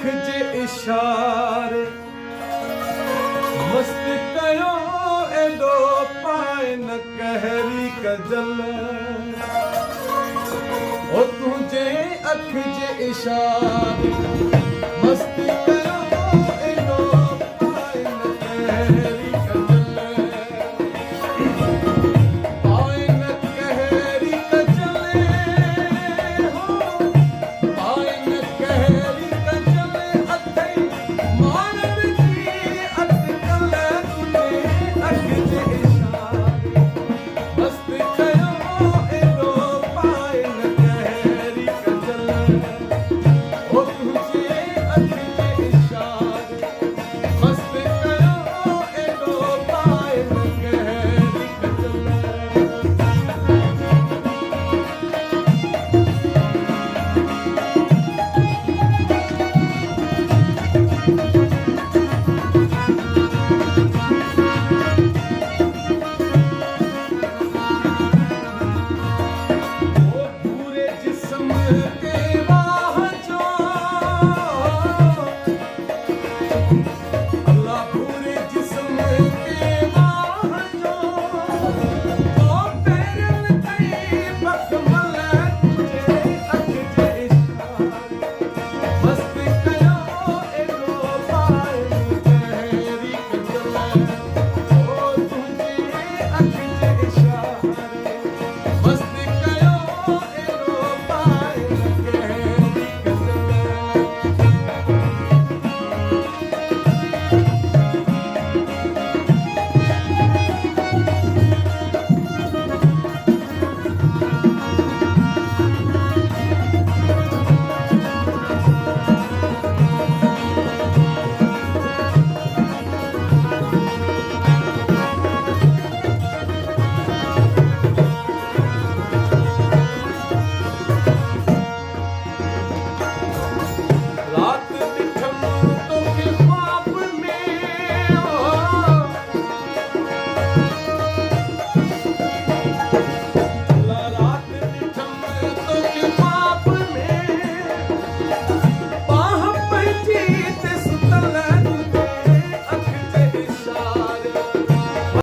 जे इशारे मस्त कयो एॾो पाए न कहरी कजल ओ तुंहिंजे अख जे इशारे मस्त कयो एॾो पाए न कहरी कजल पाए न कहरी कजल हो पाए न कहरी कजल अथई मानव जी अटकल तुंहिंजे अख जे इशारे मस्त कयो एॾो पाए न कहरी कजल ओ तुंहिंजे अख जे इशारे मस्त कयो एॾो पाए न कहरी कजल ओ पूरे जिस्म